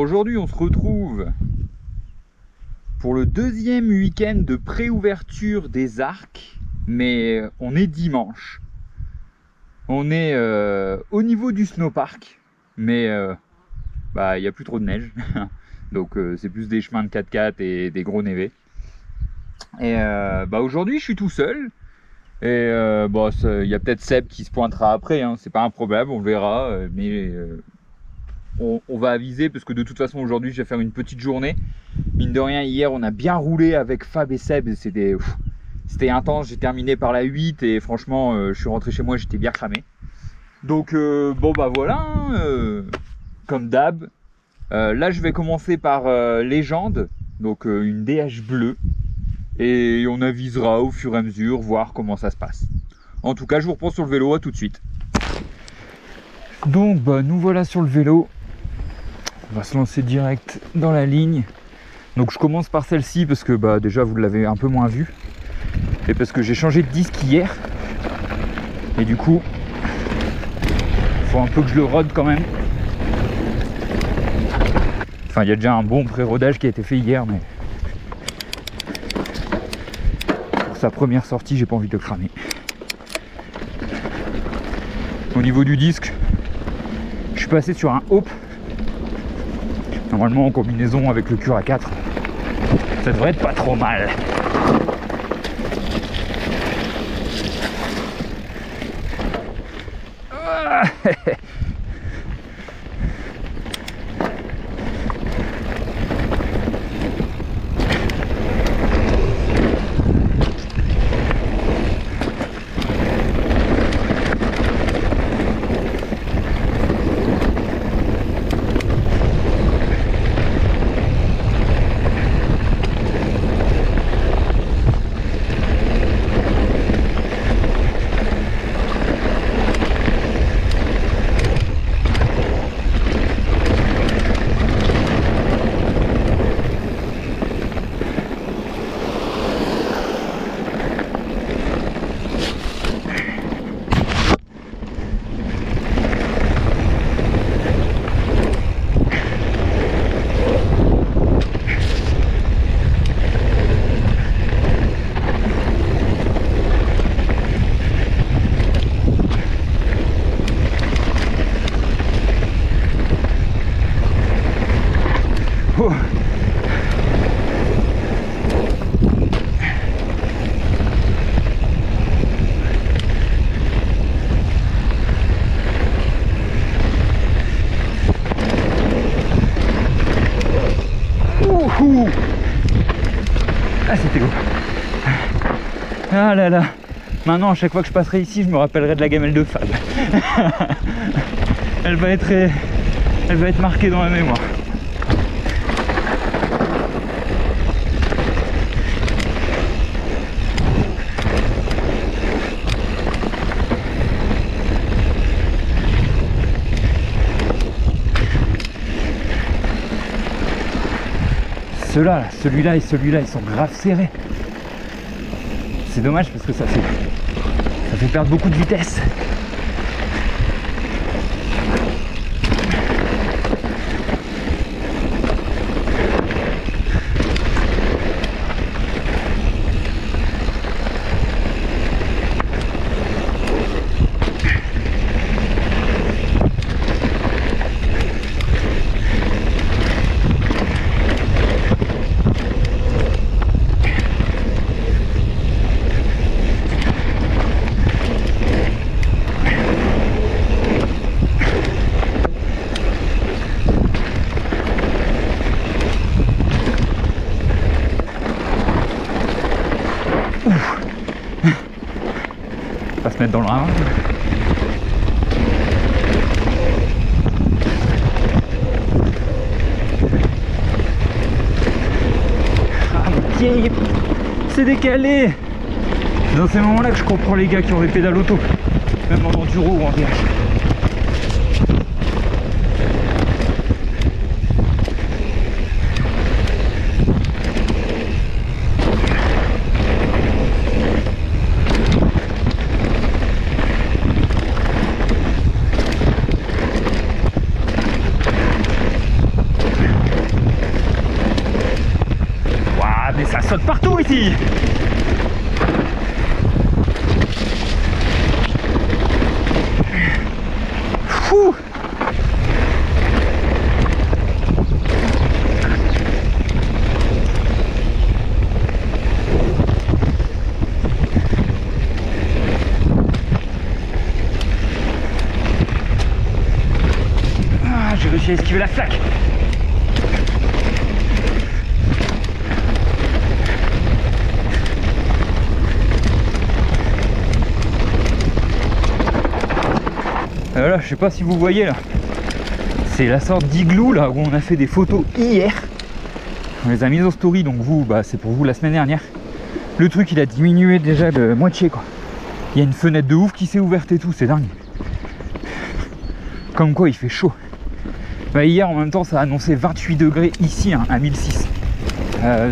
aujourd'hui on se retrouve pour le deuxième week-end de préouverture des arcs, mais on est dimanche. On est au niveau du snowpark, mais il n'y a plus trop de neige, donc c'est plus des chemins de 4x4 et des gros névés. Et aujourd'hui je suis tout seul, et il y a peut-être Seb qui se pointera après, hein, c'est pas un problème, on verra, mais on va aviser parce que de toute façon aujourd'hui je vais faire une petite journée. Mine de rien, hier on a bien roulé avec Fab et Seb, et c'était intense. J'ai terminé par la 8 et franchement je suis rentré chez moi, j'étais bien cramé. Donc voilà, comme d'hab. Là je vais commencer par Légende, donc une DH bleue, et on avisera au fur et à mesure, voir comment ça se passe. En tout cas je vous reprends sur le vélo, à tout de suite. Donc nous voilà sur le vélo. On va se lancer direct dans la ligne. Donc je commence par celle-ci parce que déjà vous l'avez un peu moins vue. Et parce que j'ai changé de disque hier. Et du coup, il faut un peu que je le rode quand même. Enfin, il y a déjà un bon pré-rodage qui a été fait hier, mais pour sa première sortie, j'ai pas envie de le cramer. Au niveau du disque, je suis passé sur un Hope. Normalement en combinaison avec le Cura 4, ça devrait être pas trop mal. Ah, c'était beau. Ah là là. Maintenant, à chaque fois que je passerai ici, je me rappellerai de la gamelle de Fab. Elle va être marquée dans la mémoire. Celui-là et celui-là, ils sont grave serrés. C'est dommage parce que ça fait perdre beaucoup de vitesse. Pas se mettre dans le ravin. Ah mon pied, c'est décalé. C'est dans ces moments là que je comprends les gars qui ont des pédales auto, même en enduro ou en VH. parti. Fou. Ah, j'ai réussi à esquiver la flaque. Voilà, je sais pas si vous voyez là, c'est la sorte d'igloo là où on a fait des photos hier. On les a mises en story, donc vous, bah, c'est pour vous la semaine dernière. Le truc il a diminué déjà de moitié quoi. Il y a une fenêtre de ouf qui s'est ouverte et tout, c'est dingue. Comme quoi il fait chaud. Bah, hier en même temps ça a annoncé 28 degrés ici hein, à 1006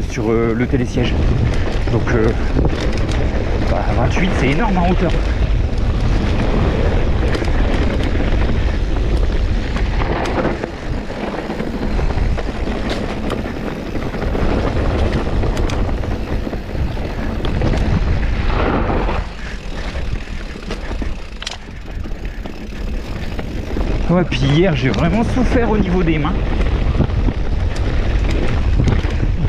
sur le télésiège. Donc bah, 28 c'est énorme en hauteur. Ouais, puis hier j'ai vraiment souffert au niveau des mains.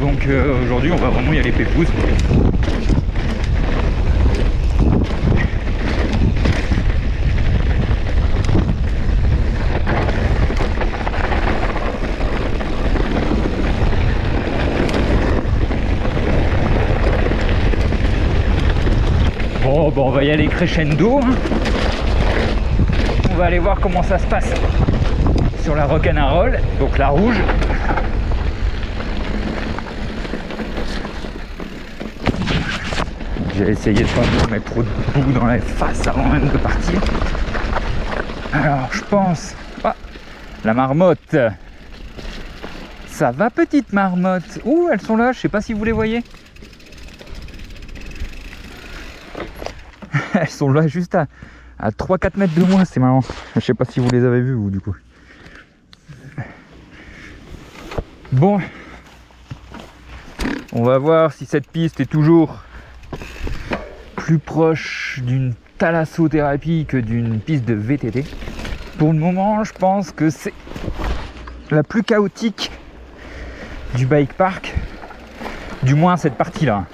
Donc aujourd'hui on va vraiment y aller pépouze. Bon, on va y aller crescendo. Hein. On va aller voir comment ça se passe sur la Rock'n'Roll, donc la rouge. J'ai essayé de pas me mettre trop de boue dans la face avant même de partir. Alors je pense... Ah, la marmotte. Ça va petite marmotte. Ouh, elles sont là, je sais pas si vous les voyez. Elles sont là juste à 3-4 mètres de moi, c'est marrant. Je sais pas si vous les avez vues vous du coup. Bon, on va voir si cette piste est toujours plus proche d'une thalassothérapie que d'une piste de VTT. Pour le moment, je pense que c'est la plus chaotique du bike park, du moins cette partie-là.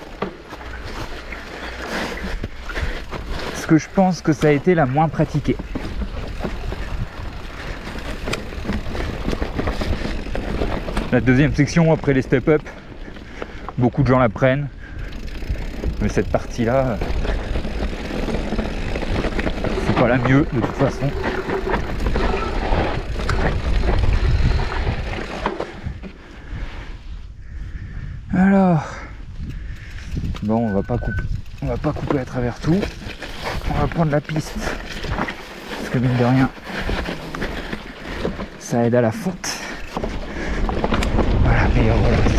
Parce que je pense que ça a été la moins pratiquée. La deuxième section après les step-up, beaucoup de gens la prennent. Mais cette partie-là, c'est pas la mieux de toute façon. Alors, bon, on va pas couper à travers tout. On va prendre la piste parce que mine de rien, ça aide à la fonte. Voilà, meilleure relance.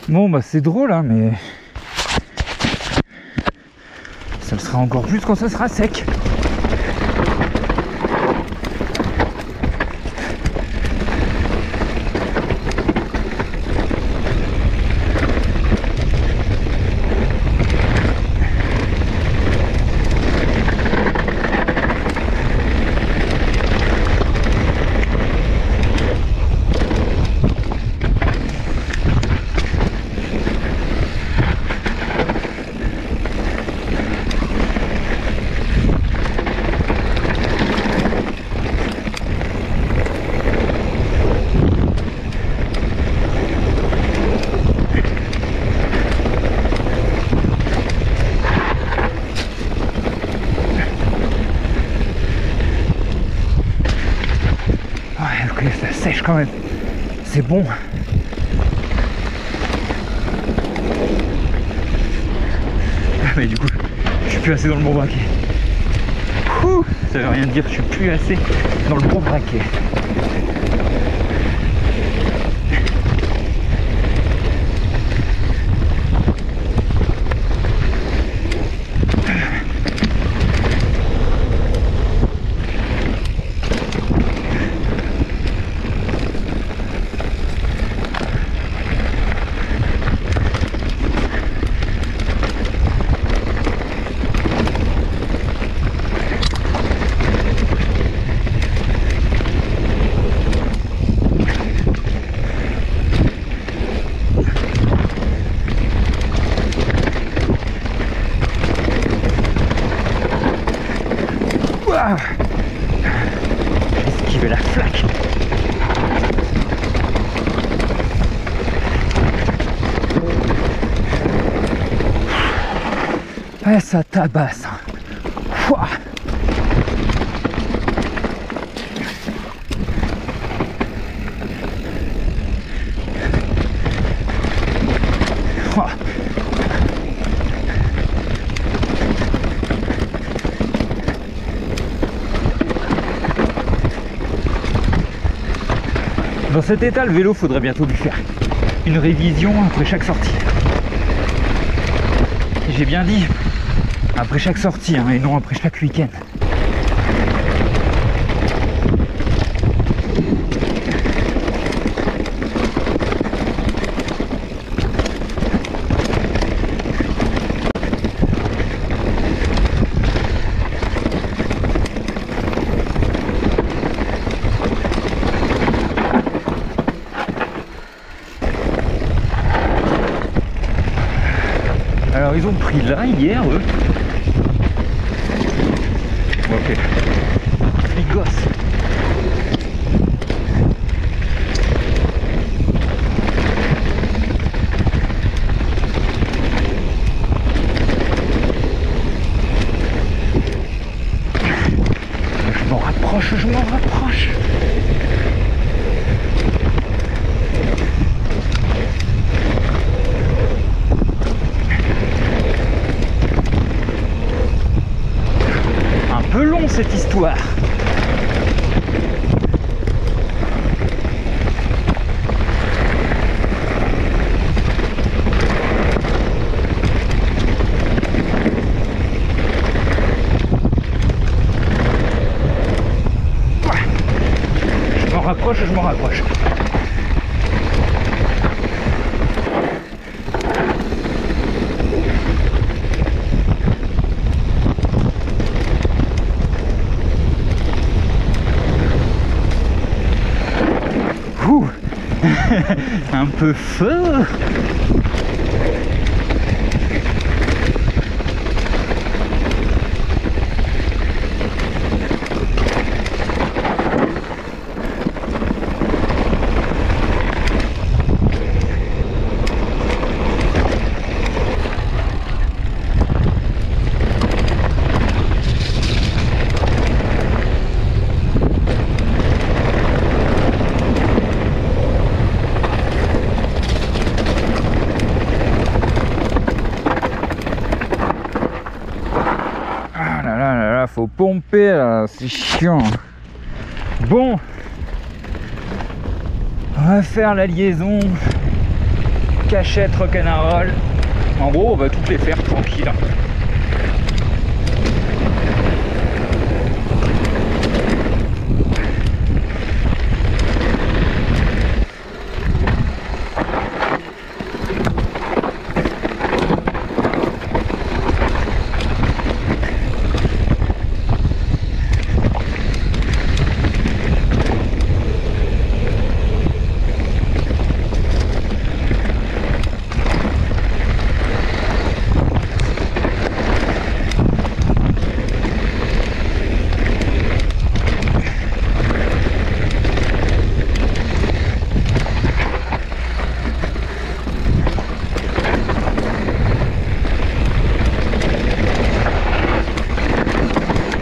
Bon bah c'est drôle hein, mais ça le sera encore plus quand ça sera sec. quand même. C'est bon. Mais du coup, je suis plus assez dans le bon braquet. Ouh, ça veut rien dire, je suis plus assez dans le bon braquet. J'ai esquivé la flaque. Ouais, ça tabasse. Ouah. Ouah. Dans cet état, le vélo, faudrait bientôt lui faire une révision après chaque sortie. J'ai bien dit après chaque sortie, hein, et non après chaque week-end. Alors ils ont pris là hier eux. Ok. Les gosses. Je m'en rapproche, je m'en rapproche. Un peu long cette histoire. Je m'en rapproche, je m'en rapproche. Ouh. Un peu fort. Faut pomper là, c'est chiant. Bon, on va faire la liaison Cachette Rock'n'Roll. En gros, on va toutes les faire tranquille.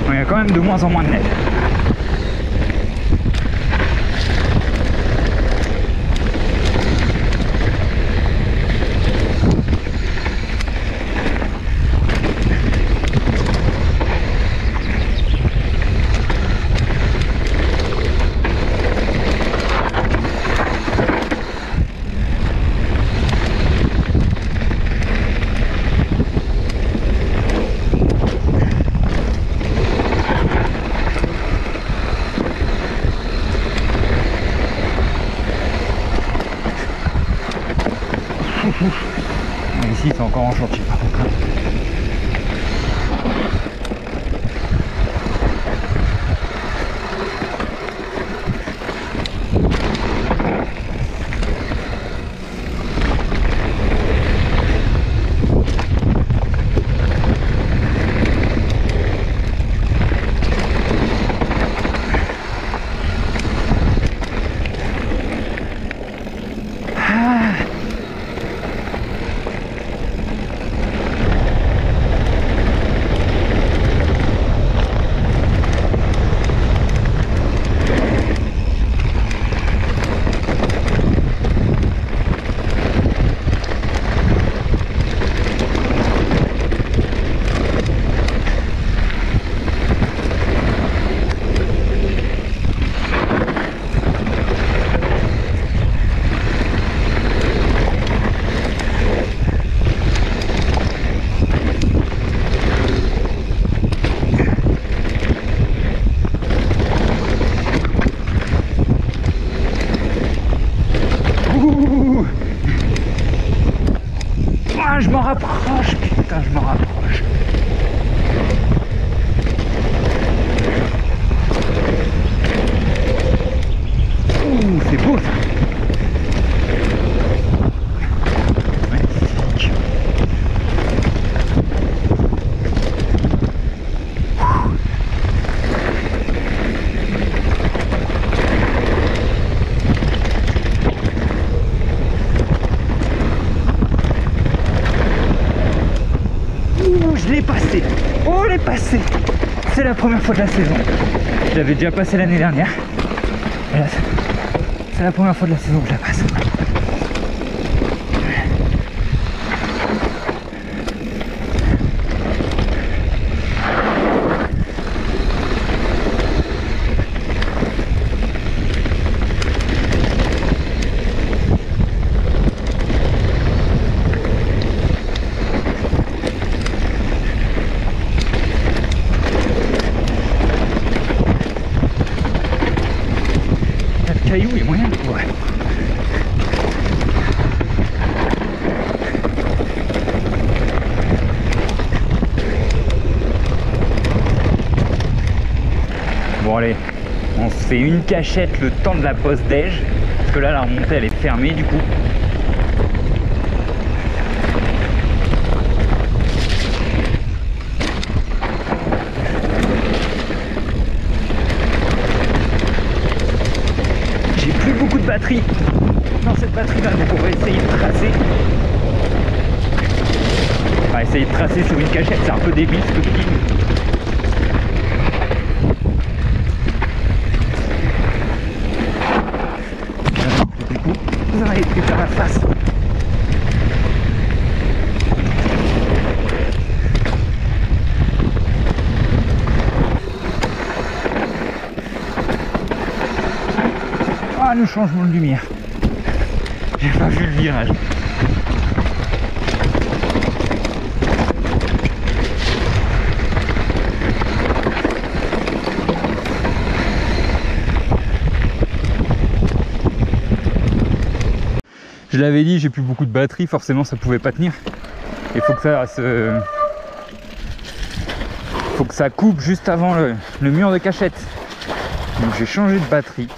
Il y a quand même de moins en moins de neige. Ici c'est encore en chantier par contre. Je m'en rapproche, putain, je m'en rapproche. Ouh, c'est beau ça. Magnifique. Je l'ai passé. Oh, je l'ai passé. C'est la première fois de la saison. Je l'avais déjà passé l'année dernière. Et là, c'est la première fois de la saison que je la passe. Caillou, il y a moyen de courir. Bon allez, on se fait une cachette le temps de la pause déj, parce que là la remontée elle est fermée du coup. Beaucoup de batterie dans cette batterie là, donc on va essayer de tracer. On va essayer de tracer sur une cachette, c'est un peu débile ce que je dis. Du coup, vous en avez pris par la face. Ah, le changement de lumière. J'ai pas vu le virage. Je l'avais dit, j'ai plus beaucoup de batterie, forcément ça pouvait pas tenir. Il faut que ça coupe juste avant le mur de cachette. Donc j'ai changé de batterie.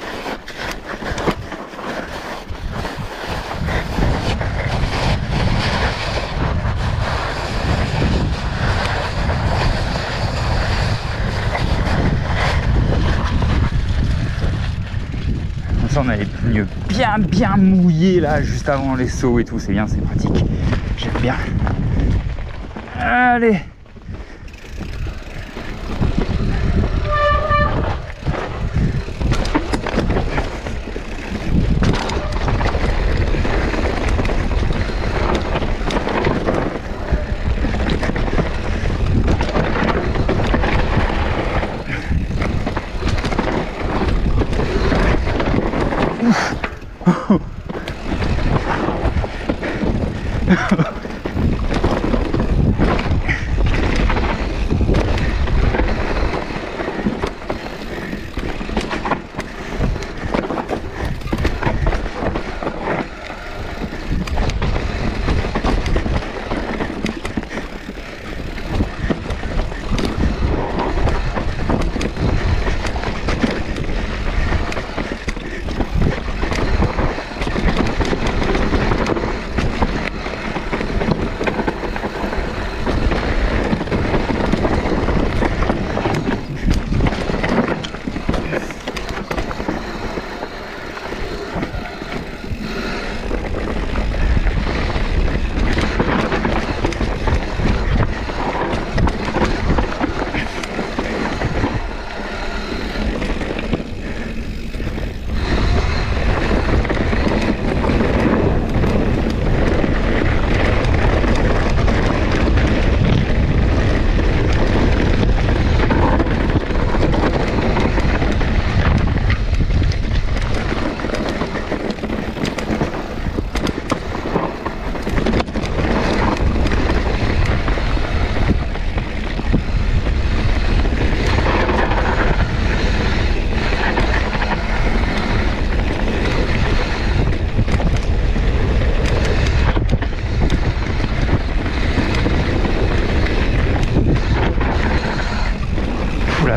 On a les pneus bien mouillés là juste avant les sauts et tout, c'est bien, c'est pratique, j'aime bien. Allez,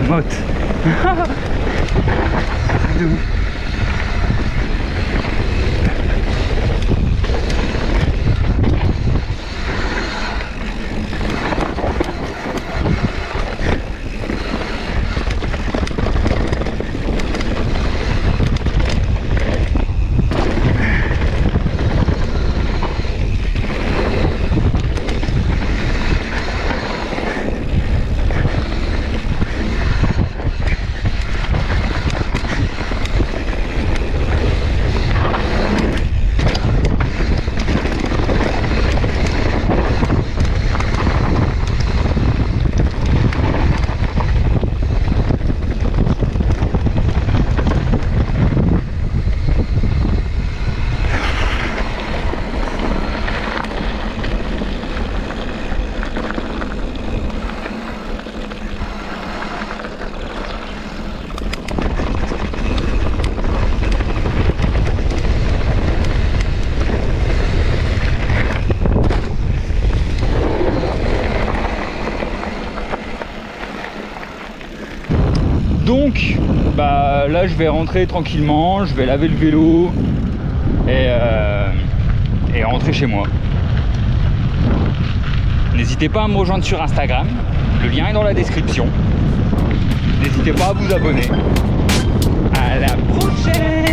motte. De ouf. Donc bah là je vais rentrer tranquillement, je vais laver le vélo et rentrer chez moi. N'hésitez pas à me rejoindre sur Instagram, le lien est dans la description. N'hésitez pas à vous abonner. À la prochaine!